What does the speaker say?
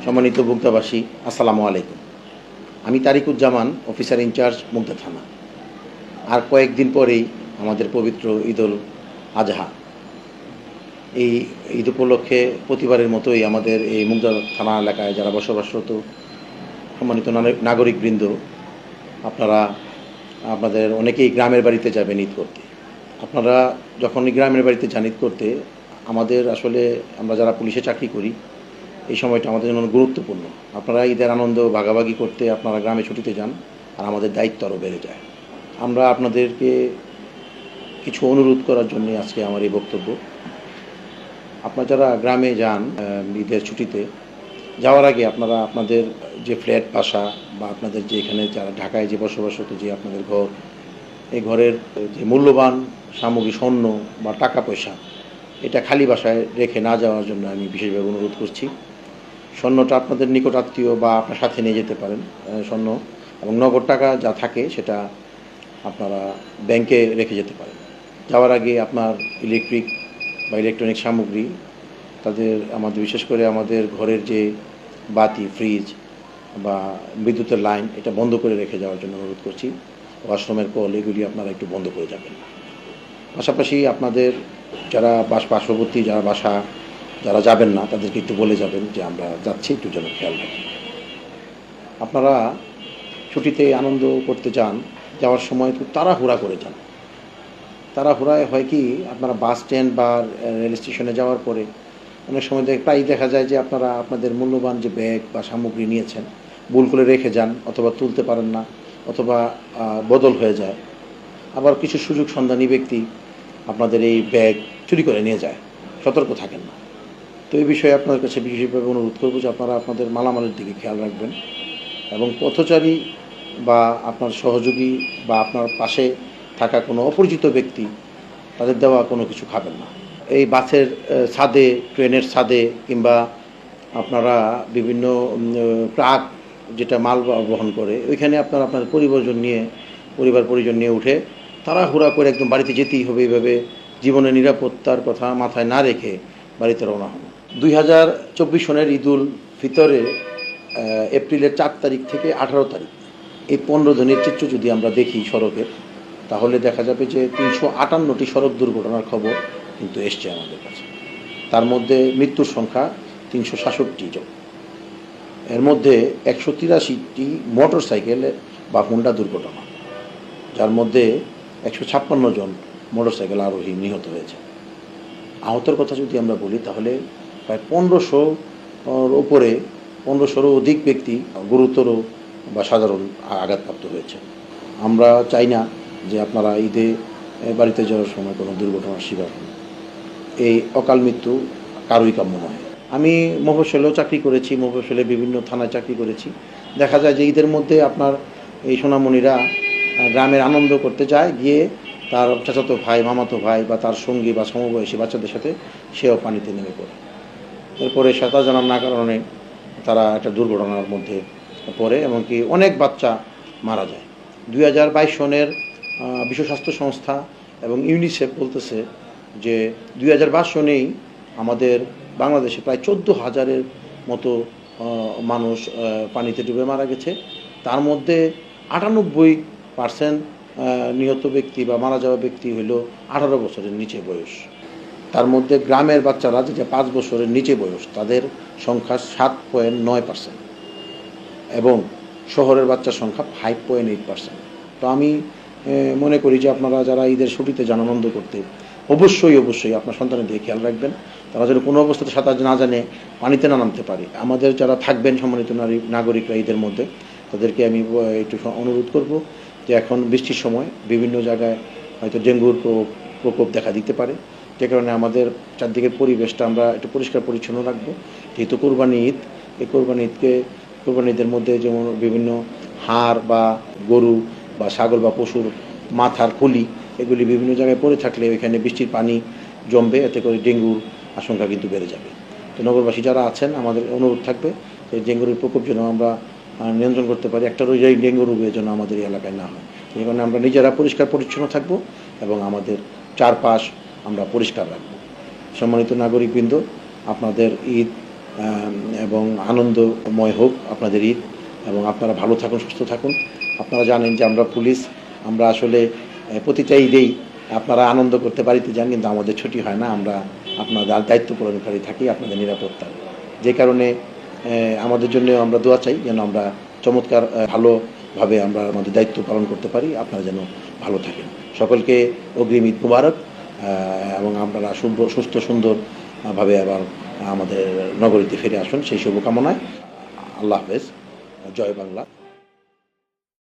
সম্মানিত মুগদাবাসী, আসসালামু আলাইকুম। আমি তারিকুজ্জামান, অফিসার ইনচার্জ মুগদা থানা। আর কয়েকদিন পরেই আমাদের পবিত্র ঈদুল আজহা। এই ঈদ উপলক্ষে প্রতিবারের মতোই আমাদের এই মুগদা থানা এলাকায় যারা বসবাসরত সম্মানিত নাগরিকবৃন্দ, আপনারা আপনাদের অনেকেই গ্রামের বাড়িতে যাবেন ঈদ করতে। আপনারা যখনই গ্রামের বাড়িতে যান ঈদ করতে, আমাদের আসলে আমরা যারা পুলিশে চাকরি করি, এই সময়টা আমাদের জন্য গুরুত্বপূর্ণ। আপনারা ঈদের আনন্দ ভাগাভাগি করতে আপনারা গ্রামে ছুটিতে যান, আর আমাদের দায়িত্ব আরও বেড়ে যায়। আমরা আপনাদেরকে কিছু অনুরোধ করার জন্য আজকে আমার এই বক্তব্য। আপনারা যারা গ্রামে যান ঈদের ছুটিতে, যাওয়ার আগে আপনারা আপনাদের যে ফ্ল্যাট বাসা বা আপনাদের যে এখানে যারা ঢাকায় যে বসবাসরত যে আপনাদের ঘর, এই ঘরের যে মূল্যবান সামগ্রী, স্বর্ণ বা টাকা পয়সা, এটা খালি বাসায় রেখে না যাওয়ার জন্য আমি বিশেষভাবে অনুরোধ করছি। স্বর্ণটা আপনাদের নিকট আত্মীয় বা আপনার সাথে নিয়ে যেতে পারেন স্বর্ণ, এবং নগদ টাকা যা থাকে সেটা আপনারা ব্যাংকে রেখে যেতে পারেন। যাওয়ার আগে আপনার ইলেকট্রিক বা ইলেকট্রনিক সামগ্রী, আমাদের বিশেষ করে আমাদের ঘরের যে বাতি, ফ্রিজ বা বিদ্যুতের লাইন, এটা বন্ধ করে রেখে যাওয়ার জন্য অনুরোধ করছি। ওয়াশরুমের কল, এগুলি আপনারা একটু বন্ধ করে যাবেন। পাশাপাশি আপনাদের যারা পার্শ্ববর্তী যারা যাবেন না, তাদেরকে একটু বলে যাবেন যে আমরা যাচ্ছি, একটু যেন খেয়াল রাখেন। আপনারা ছুটিতে আনন্দ করতে যান, যাওয়ার সময় খুব তাড়াহুড়া করে যান। তাড়াহুড়ায় হয় কি, আপনারা বাস স্ট্যান্ড বা রেল স্টেশনে যাওয়ার পরে অনেক সময় প্রায় দেখা যায় যে আপনারা আপনাদের মূল্যবান যে ব্যাগ বা সামগ্রী নিয়েছেন ভুল করে রেখে যান, অথবা তুলতে পারেন না, অথবা বদল হয়ে যায়। আবার কিছু সুযোগ সন্ধানী ব্যক্তি আপনাদের এই ব্যাগ চুরি করে নিয়ে যায়, সতর্ক থাকেন না। তো এই বিষয়ে আপনার কাছে বিশেষভাবে অনুরোধ করব যে আপনারা আপনাদের মালামালের দিকে খেয়াল রাখবেন, এবং পথচারী বা আপনার সহযোগী বা আপনার পাশে থাকা কোনো অপরিচিত ব্যক্তি, তাদের দেওয়া কোনো কিছু খাবেন না। এই বাসের ছাদে, ট্রেনের ছাদে, কিংবা আপনারা বিভিন্ন ট্রাক যেটা মাল বহন করে, ওইখানে আপনারা আপনার পরিবার পরিজন নিয়ে উঠে তাড়াহুড়া করে একদম বাড়িতে যেতেই হবে, এইভাবে জীবনের নিরাপত্তার কথা মাথায় না রেখে বাড়িতে রওনা হন। 2024 সনের ঈদুল ফিতরে এপ্রিলের 4 তারিখ থেকে 18 তারিখ, এই 15 দিনের চিত্র যদি আমরা দেখি সড়কের, তাহলে দেখা যাবে যে 358টি সড়ক দুর্ঘটনার খবর কিন্তু এসছে আমাদের কাছে। তার মধ্যে মৃত্যুর সংখ্যা 366 জন। এর মধ্যে 183টি মোটর সাইকেল বা হুন্ডা দুর্ঘটনা, যার মধ্যে 156 জন মোটর সাইকেল আরোহী নিহত হয়েছে। আহতের কথা যদি আমরা বলি, তাহলে প্রায় 1500-র অধিক ব্যক্তি গুরুতর বা সাধারণ আঘাতপ্রাপ্ত হয়েছে। আমরা চাই না যে আপনারা ঈদে বাড়িতে যাওয়ার সময় কোনো দুর্ঘটনার শিকার হন। এই অকাল মৃত্যু কারোই কাম্য নয়। আমি মফস্বলেও চাকরি করেছি, মফস্বলে বিভিন্ন থানায় চাকরি করেছি। দেখা যায় যে ঈদের মধ্যে আপনার এই সোনামণিরা গ্রামের আনন্দ করতে যায়, গিয়ে তার চাচাতো ভাই, মামাতো ভাই বা তার সঙ্গী বা সমবয়সী বাচ্চাদের সাথে সেও পানিতে নেমে পড়ে। এরপরে সাঁতার জানার না কারণে তারা একটা দুর্ঘটনার মধ্যে পড়ে, এমনকি অনেক বাচ্চা মারা যায়। 2022 সনের বিশ্ব স্বাস্থ্য সংস্থা এবং ইউনিসেফ বলতেছে যে 2022 সনেই আমাদের বাংলাদেশে প্রায় 14,000-এর মতো মানুষ পানিতে ডুবে মারা গেছে। তার মধ্যে 98% নিহত ব্যক্তি বা মারা যাওয়া ব্যক্তি হইল 18 বছরের নিচে বয়স। তার মধ্যে গ্রামের বাচ্চারা যেটা 5 বছরের নিচে বয়স, তাদের সংখ্যা 7.9%, এবং শহরের বাচ্চার সংখ্যা 5.8%। তো আমি মনে করি যে আপনারা যারা ঈদের ছুটিতে যান আনন্দ করতে, অবশ্যই আপনার সন্তানের দিকে খেয়াল রাখবেন। তারা যেন কোনো অবস্থাতে সাঁতার না জানে পানিতে না নামতে পারে। আমাদের যারা থাকবেন সম্মানিত নাগরিকরা ঈদের মধ্যে, তাদেরকে আমি একটু অনুরোধ করব যে এখন বৃষ্টির সময় বিভিন্ন জায়গায় হয়তো ডেঙ্গুর প্রকোপ দেখা দিতে পারে, যে কারণে আমাদের চারদিকের পরিবেশটা আমরা একটু পরিষ্কার পরিচ্ছন্ন রাখবো। যেহেতু কোরবানি ঈদ, এই কোরবানি ঈদের মধ্যে যেমন বিভিন্ন হাড় বা গরু বা ছাগল বা পশুর মাথার খুলি, এগুলি বিভিন্ন জায়গায় পড়ে থাকলে ওইখানে বৃষ্টির পানি জমবে, এতে করে ডেঙ্গুর আশঙ্কা কিন্তু বেড়ে যাবে। তো নগরবাসী যারা আছেন, আমাদের অনুরোধ থাকবে যে ডেঙ্গুর প্রকোপ যেন আমরা নিয়ন্ত্রণ করতে পারি, একটা রোজাই ডেঙ্গু রোগের জন্য আমাদের এই এলাকায় না হয়। এই কারণে আমরা নিজেরা পরিষ্কার পরিচ্ছন্ন থাকবো এবং আমাদের চারপাশ আমরা পরিষ্কার রাখবো। সম্মানিত নাগরিকবৃন্দ, আপনাদের ঈদ এবং আনন্দময় হোক আপনাদের ঈদ, এবং আপনারা ভালো থাকুন, সুস্থ থাকুন। আপনারা জানেন যে আমরা পুলিশ, আমরা আসলে প্রতিটা ঈদেই আপনারা আনন্দ করতে বাড়িতে যান, কিন্তু আমাদের ছুটি হয় না। আমরা আপনাদের দায়িত্ব পালনকারী থাকি আপনাদের নিরাপত্তা, যে কারণে আমাদের জন্য আমরা দোয়া চাই যেন আমরা চমৎকার ভালোভাবে আমরা আমাদের দায়িত্ব পালন করতে পারি। আপনারা যেন ভালো থাকেন। সকলকে অগ্রিম ঈদ মুবারক, এবং আপনারা সুস্থ সুন্দরভাবে আবার আমাদের নগরীতে ফিরে আসুন সেই শুভকামনায়। আল্লাহ হাফেজ। জয় বাংলা।